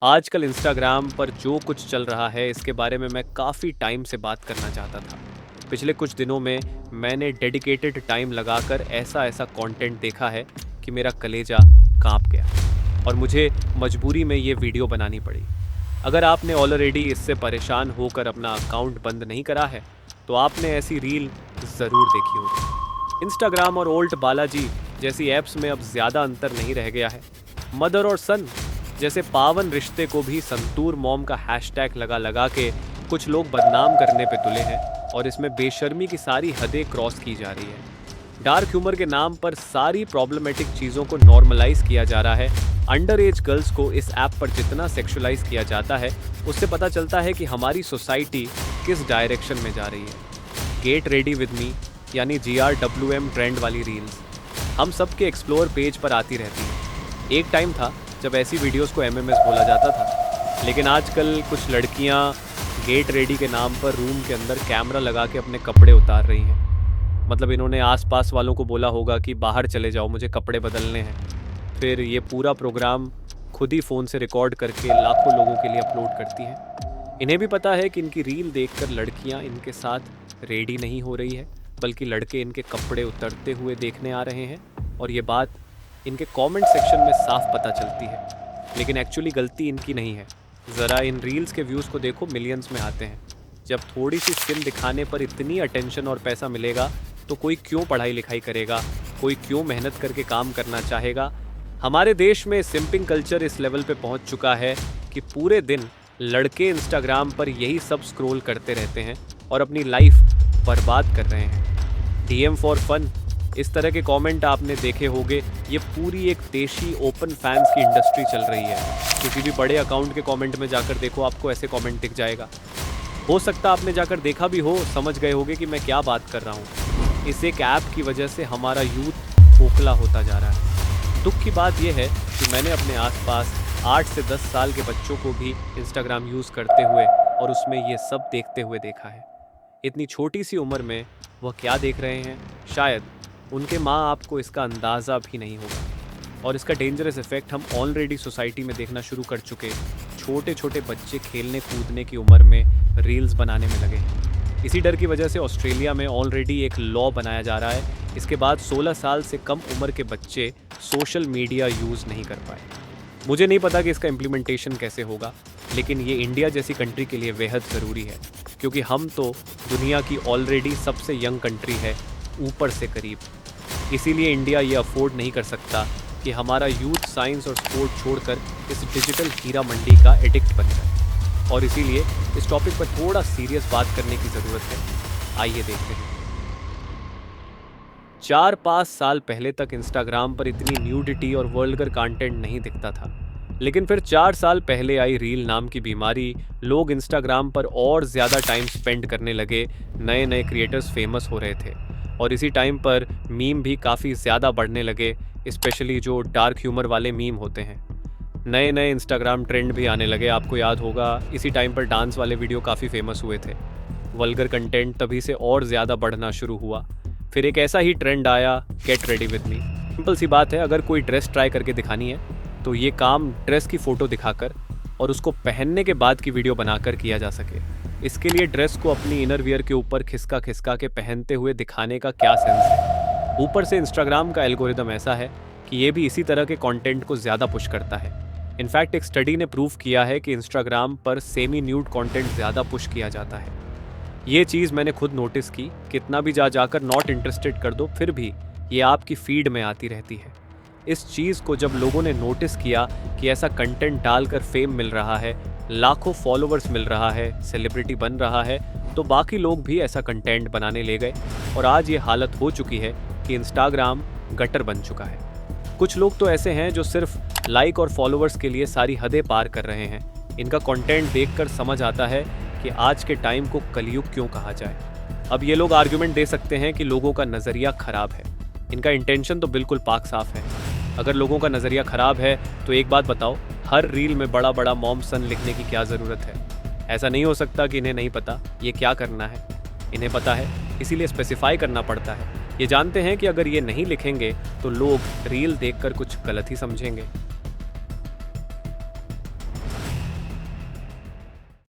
आजकल इंस्टाग्राम पर जो कुछ चल रहा है इसके बारे में मैं काफ़ी टाइम से बात करना चाहता था। पिछले कुछ दिनों में मैंने डेडिकेटेड टाइम लगाकर ऐसा ऐसा कंटेंट देखा है कि मेरा कलेजा कांप गया और मुझे मजबूरी में ये वीडियो बनानी पड़ी। अगर आपने ऑलरेडी इससे परेशान होकर अपना अकाउंट बंद नहीं करा है तो आपने ऐसी रील ज़रूर देखी होगी। इंस्टाग्राम और ओल्ड बालाजी जैसी ऐप्स में अब ज़्यादा अंतर नहीं रह गया है। मदर और सन जैसे पावन रिश्ते को भी संतूर मॉम का हैशटैग लगा लगा के कुछ लोग बदनाम करने पे तुले हैं और इसमें बेशर्मी की सारी हदें क्रॉस की जा रही है। डार्क ह्यूमर के नाम पर सारी प्रॉब्लमेटिक चीज़ों को नॉर्मलाइज किया जा रहा है। अंडर एज गर्ल्स को इस ऐप पर जितना सेक्सुअलाइज किया जाता है उससे पता चलता है कि हमारी सोसाइटी किस डायरेक्शन में जा रही है। गेट रेडी विद मी यानी GRWM ट्रेंड वाली रील्स हम सबके एक्सप्लोर पेज पर आती रहती हैं। एक टाइम था जब ऐसी वीडियोस को MMS बोला जाता था, लेकिन आजकल कुछ लड़कियां गेट रेडी के नाम पर रूम के अंदर कैमरा लगा के अपने कपड़े उतार रही हैं। मतलब इन्होंने आसपास वालों को बोला होगा कि बाहर चले जाओ, मुझे कपड़े बदलने हैं। फिर ये पूरा प्रोग्राम खुद ही फ़ोन से रिकॉर्ड करके लाखों लोगों के लिए अपलोड करती हैं। इन्हें भी पता है कि इनकी रील देखकर लड़कियां इनके साथ रेडी नहीं हो रही है, बल्कि लड़के इनके कपड़े उतरते हुए देखने आ रहे हैं। और ये बात इनके कमेंट सेक्शन में साफ पता चलती है, लेकिन एक्चुअली गलती इनकी नहीं है। ज़रा इन रील्स के व्यूज़ को देखो, मिलियंस में आते हैं। जब थोड़ी सी स्किन दिखाने पर इतनी अटेंशन और पैसा मिलेगा तो कोई क्यों पढ़ाई लिखाई करेगा, कोई क्यों मेहनत करके काम करना चाहेगा। हमारे देश में सिंपिंग कल्चर इस लेवल पे पहुंच चुका है कि पूरे दिन लड़के इंस्टाग्राम पर यही सब स्क्रॉल करते रहते हैं और अपनी लाइफ बर्बाद कर रहे हैं। DM फॉर फन, इस तरह के कमेंट आपने देखे होंगे। ये पूरी एक देशी ओपन फैंस की इंडस्ट्री चल रही है। किसी भी बड़े अकाउंट के कमेंट में जाकर देखो, आपको ऐसे कमेंट दिख जाएगा। हो सकता आपने जाकर देखा भी हो, समझ गए होंगे कि मैं क्या बात कर रहा हूँ। इस एक ऐप की वजह से हमारा यूथ खोखला होता जा रहा है। दुख की बात यह है कि मैंने अपने आसपास 8 से 10 साल के बच्चों को भी इंस्टाग्राम यूज़ करते हुए और उसमें ये सब देखते हुए देखा है। इतनी छोटी सी उम्र में वह क्या देख रहे हैं, शायद उनके माँ आपको इसका अंदाज़ा भी नहीं होगा। और इसका डेंजरस इफेक्ट हम ऑलरेडी सोसाइटी में देखना शुरू कर चुके। छोटे छोटे बच्चे खेलने कूदने की उम्र में रील्स बनाने में लगे हैं। इसी डर की वजह से ऑस्ट्रेलिया में ऑलरेडी एक लॉ बनाया जा रहा है। इसके बाद 16 साल से कम उम्र के बच्चे सोशल मीडिया यूज़ नहीं कर पाए। मुझे नहीं पता कि इसका इम्प्लीमेंटेशन कैसे होगा, लेकिन ये इंडिया जैसी कंट्री के लिए बेहद ज़रूरी है, क्योंकि हम तो दुनिया की ऑलरेडी सबसे यंग कंट्री है, ऊपर से करीब। इसीलिए इंडिया ये अफोर्ड नहीं कर सकता कि हमारा यूथ साइंस और स्पोर्ट छोड़कर इस डिजिटल हीरा मंडी का एडिक्ट बन जाए। और इसीलिए इस टॉपिक पर थोड़ा सीरियस बात करने की ज़रूरत है। आइए देखते हैं। 4-5 साल पहले तक इंस्टाग्राम पर इतनी न्यूडिटी और वर्ल्गर कंटेंट नहीं दिखता था, लेकिन फिर 4 साल पहले आई रील नाम की बीमारी। लोग इंस्टाग्राम पर और ज़्यादा टाइम स्पेंड करने लगे, नए नए क्रिएटर्स फेमस हो रहे थे और इसी टाइम पर मीम भी काफ़ी ज़्यादा बढ़ने लगे, स्पेशली जो डार्क ह्यूमर वाले मीम होते हैं। नए नए इंस्टाग्राम ट्रेंड भी आने लगे। आपको याद होगा इसी टाइम पर डांस वाले वीडियो काफ़ी फेमस हुए थे। वल्गर कंटेंट तभी से और ज़्यादा बढ़ना शुरू हुआ। फिर एक ऐसा ही ट्रेंड आया, get ready with me. Simple सी बात है, अगर कोई ड्रेस ट्राई करके दिखानी है तो ये काम ड्रेस की फ़ोटो दिखाकर और उसको पहनने के बाद की वीडियो बनाकर किया जा सके। इसके लिए ड्रेस को अपनी इनर वियर के ऊपर खिसका खिसका के पहनते हुए दिखाने का क्या सेंस है। ऊपर से इंस्टाग्राम का एल्गोरिदम ऐसा है कि ये भी इसी तरह के कंटेंट को ज़्यादा पुश करता है। इनफैक्ट एक स्टडी ने प्रूव किया है कि इंस्टाग्राम पर सेमी न्यूड कंटेंट ज़्यादा पुश किया जाता है। ये चीज़ मैंने खुद नोटिस की। कितना भी जाकर नॉट इंटरेस्टेड कर दो, फिर भी ये आपकी फीड में आती रहती है। इस चीज़ को जब लोगों ने नोटिस किया कि ऐसा कंटेंट डालकर फेम मिल रहा है, लाखों फॉलोअर्स मिल रहा है, सेलिब्रिटी बन रहा है, तो बाकी लोग भी ऐसा कंटेंट बनाने ले गए और आज ये हालत हो चुकी है कि इंस्टाग्राम गटर बन चुका है। कुछ लोग तो ऐसे हैं जो सिर्फ लाइक और फॉलोअर्स के लिए सारी हदें पार कर रहे हैं। इनका कंटेंट देखकर समझ आता है कि आज के टाइम को कलयुग क्यों कहा जाए। अब ये लोग आर्ग्यूमेंट दे सकते हैं कि लोगों का नज़रिया ख़राब है। इनका इंटेंशन तो बिल्कुल पाक साफ है। अगर लोगों का नज़रिया ख़राब है तो एक बात बताओ, हर रील में बड़ा बड़ा मॉम सन लिखने की क्या ज़रूरत है। ऐसा नहीं हो सकता कि इन्हें नहीं पता ये क्या करना है। इन्हें पता है, इसीलिए स्पेसिफाई करना पड़ता है। ये जानते हैं कि अगर ये नहीं लिखेंगे तो लोग रील देखकर कुछ गलत ही समझेंगे।